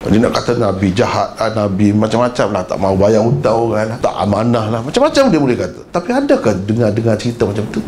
Dia nak kata Nabi jahat, Nabi macam-macam lah, tak mau bayar hutang orang lah, tak amanah lah, macam-macam dia boleh kata. Tapi adakah dengar cerita macam tu?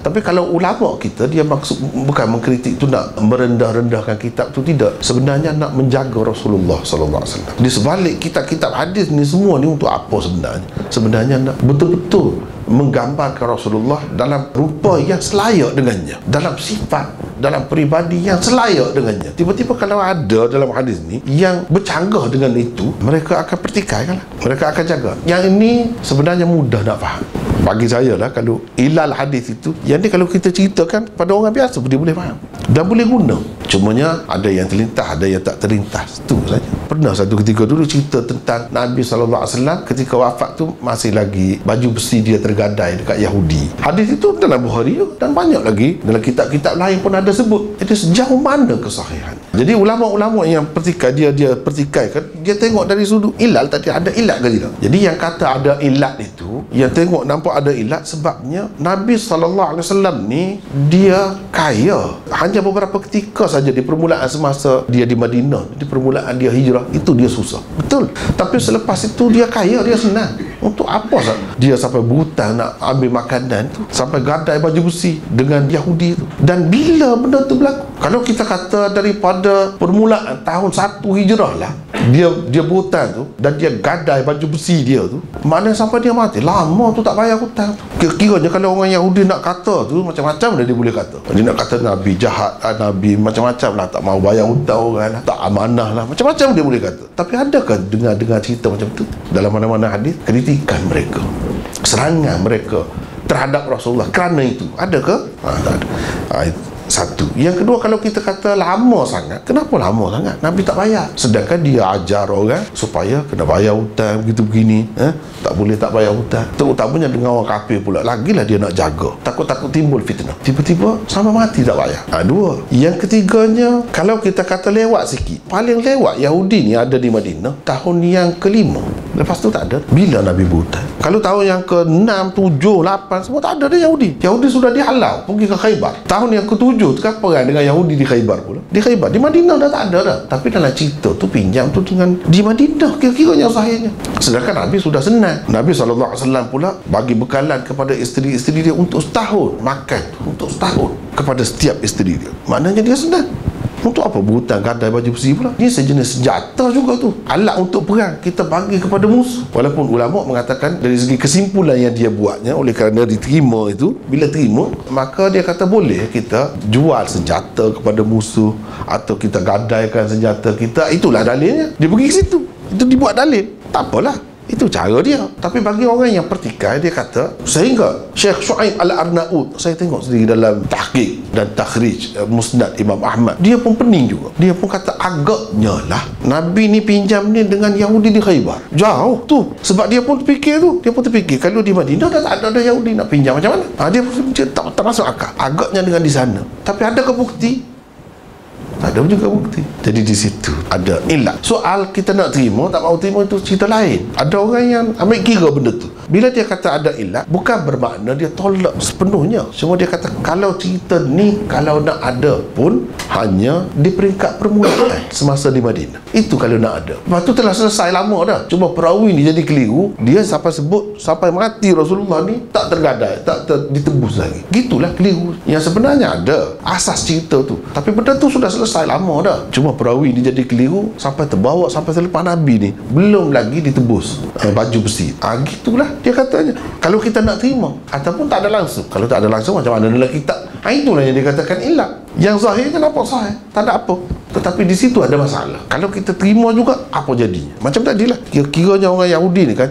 Tapi kalau ulama kita, dia maksud bukan mengkritik tu nak merendah-rendahkan kitab tu, tidak. Sebenarnya nak menjaga Rasulullah sallallahu alaihi wasallam. Di sebalik kitab-kitab hadis ni semua ni untuk apa sebenarnya? Sebenarnya nak betul-betul menggambarkan Rasulullah dalam rupa yang selayak dengannya, dalam sifat, dalam peribadi yang selayak dengannya. Tiba-tiba kalau ada dalam hadis ni yang bercanggah dengan itu, mereka akan pertikaikan, mereka akan jaga. Yang ini sebenarnya mudah nak faham. Bagi saya lah, kalau ilal hadis itu, yang ni kalau kita ceritakan pada orang biasa, dia boleh faham dan boleh guna. Cumanya ada yang terlintas, ada yang tak terlintas, tu saja. Pernah satu ketika dulu cerita tentang Nabi SAW ketika wafat tu masih lagi baju besi dia tergadai dekat Yahudi. Hadis itu dalam Bukhari dan banyak lagi dalam kitab-kitab lain pun ada sebut. Jadi sejauh mana kesahihan? Jadi ulama-ulama yang pertikai, dia pertikaikan, dia tengok dari sudut ilal tadi, ada ilat ke tidak. Jadi yang kata ada ilat itu, yang tengok nampak ada ilat sebabnya Nabi SAW ni dia kaya. Hanya beberapa ketika saja di permulaan semasa dia di Madinah, di permulaan dia hijrah, itu dia susah, betul. Tapi selepas itu dia kaya, dia senang. Untuk apa dia sampai berhutang nak ambil makanan tu, sampai gadai baju besi dengan Yahudi tu? Dan bila benda tu berlaku? Kalau kita kata daripada permulaan tahun 1 hijrah lah, dia berhutang tu dan dia gadai baju besi dia tu, mana sampai dia mati lama tu tak bayar hutang tu. Kira-kiranya kalau orang Yahudi nak kata tu, macam-macam dia boleh kata. Dia nak kata Nabi jahat, Nabi macam-macam lah, tak mau bayar hutang orang lah, tak amanah lah, macam-macam dia boleh kata. Tapi adakah dengar cerita macam tu dalam mana-mana hadis? Kritikan mereka, serangan mereka terhadap Rasulullah kerana itu, adakah? Tak ada. Satu. Yang kedua, kalau kita kata lama sangat, kenapa lama sangat? Nabi tak bayar, sedangkan dia ajar orang supaya kena bayar hutang begitu-begini, tak boleh tak bayar hutang. Terutamanya dengan orang kafir pula, lagilah dia nak jaga, takut-takut timbul fitnah, tiba-tiba sama mati tak bayar. Dua. Yang ketiganya, kalau kita kata lewat sikit, paling lewat Yahudi ni ada di Madinah tahun yang ke-5, lepas tu tak ada. Bila Nabi berhutang? Kalau tahun yang ke-6, 7, 8 semua tak ada dah Yahudi. Yahudi sudah dihalau pergi ke Khaybar. Tahun yang ke-7 kan perang dengan Yahudi di Khaybar pula. Di Khaybar, di Madinah dah tak ada dah. Tapi dalam cerita tu pinjam tu dengan di Madinah, kira-kiranya sahihnya. Sedangkan Nabi sudah senang. Nabi SAW pula bagi bekalan kepada isteri-isteri dia untuk setahun, makan untuk setahun kepada setiap isteri dia. Maknanya dia senang. Untuk apa berhutang gadai baju besi pula? Ini sejenis senjata juga tu, alat untuk perang kita bagi kepada musuh. Walaupun ulama mengatakan dari segi kesimpulan yang dia buatnya, oleh kerana diterima itu, bila terima, maka dia kata boleh kita jual senjata kepada musuh atau kita gadaikan senjata kita. Itulah dalilnya. Dia pergi ke situ, itu dibuat dalil, tak apalah, itu cara dia. Tapi bagi orang yang pertikai, dia kata, sehingga Syekh Shu'aib Al-Arnaud, saya tengok sendiri dalam tahqiq dan takhrij Musnad Imam Ahmad, dia pun pening juga. Dia pun kata agaknya lah Nabi ni pinjam ni dengan Yahudi di Khaybar. Jauh tu. Sebab dia pun terfikir tu, dia pun terfikir kalau di Madinah dah tak ada Yahudi, nak pinjam macam mana? Dia pun tak masuk akal. Agaknya dengan di sana. Tapi adakah bukti? Tak ada juga bukti. Jadi di situ ada ilat. Soal kita nak terima, tak mahu terima, itu cerita lain. Ada orang yang ambil kira benda tu. Bila dia kata ada ilat, bukan bermakna dia tolak sepenuhnya. Cuma dia kata kalau cerita ni kalau nak ada pun hanya di peringkat permulaan semasa di Madinah. Itu kalau nak ada. Lepas tu telah selesai lama dah. Cuma perawi ni jadi keliru. Dia sampai sebut sampai mati Rasulullah ni tak tergadai, tak ditebus lagi. Gitulah keliru. Yang sebenarnya ada asas cerita tu. Tapi benda tu sudah selesai lama dah. Cuma perawi ni jadi keliru sampai terbawa sampai selepas Nabi ni belum lagi ditebus baju besi. Gitulah dia katanya. Kalau kita nak terima ataupun tak ada langsung. Kalau tak ada langsung macam mana dalam kitab? Itulah yang dikatakan ilat. Yang zahirnya nampak sahih, tak ada apa. Tetapi di situ ada masalah. Kalau kita terima juga, apa jadinya? Macam tadilah. Kira-kiranya orang Yahudi ni kan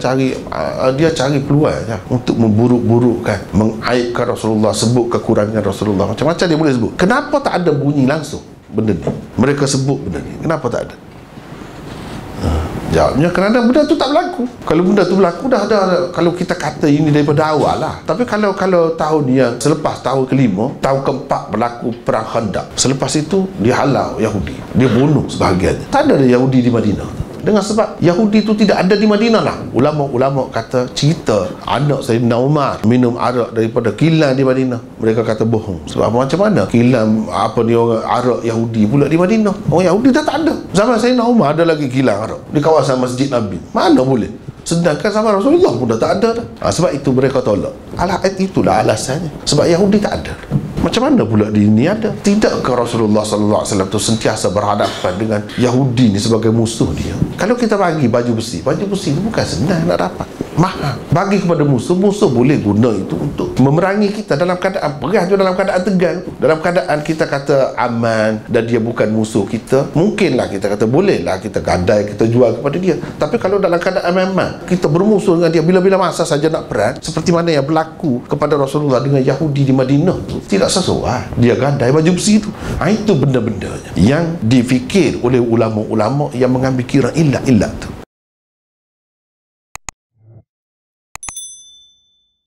dia cari peluang untuk memburuk-burukkan, mengaibkan Rasulullah, sebut kekurangan Rasulullah. Macam-macam dia boleh sebut. Kenapa tak ada bunyi langsung benda ni? Mereka sebut benda ni. Kenapa tak ada? Jawabnya kerana benda tu tak berlaku. Kalau benda tu berlaku dah kalau kita kata ini daripada awal lah. Tapi kalau tahun yang selepas, tahun ke-5, tahun ke-4 berlaku perang Khandaq. Selepas itu dia halau Yahudi, dia bunuh sebahagiannya. Tak ada Yahudi di Madinah. dengan sebab Yahudi itu tidak ada di Madinah lah. Ulama-ulama kata cerita anak Sayyidina Umar minum arak daripada kilang di Madinah, mereka kata bohong. Sebab macam mana kilang orang arak Yahudi pula di Madinah? Orang Yahudi dah tak ada. Zaman Sayyidina Umar ada lagi kilang arak di kawasan Masjid Nabi. Mana boleh? Sedangkan sama Rasulullah pun dah tak ada. Sebab itu mereka tolak. Itulah alasannya. Sebab Yahudi tak ada. Macam mana pula di ini ada? Tidakkah Rasulullah SAW itu sentiasa berhadapan dengan Yahudi ni sebagai musuh dia? Kalau kita bagi baju besi itu bukan senang nak dapat. Mahal. Bagi kepada musuh boleh guna itu untuk memerangi kita dalam keadaan perang, dalam keadaan tegang, dalam keadaan kita kata aman dan dia bukan musuh kita. Mungkinlah kita kata bolehlah kita gadai, kita jual kepada dia. Tapi kalau dalam keadaan memang kita bermusuh dengan dia, bila-bila masa saja nak perang, seperti mana yang berlaku kepada Rasulullah dengan Yahudi di Madinah tu, tidak sesuai. Dia gadai baju besi itu. Itu benda-bendanya yang difikir oleh ulama-ulama yang mengambil kira ilat-ilat tu.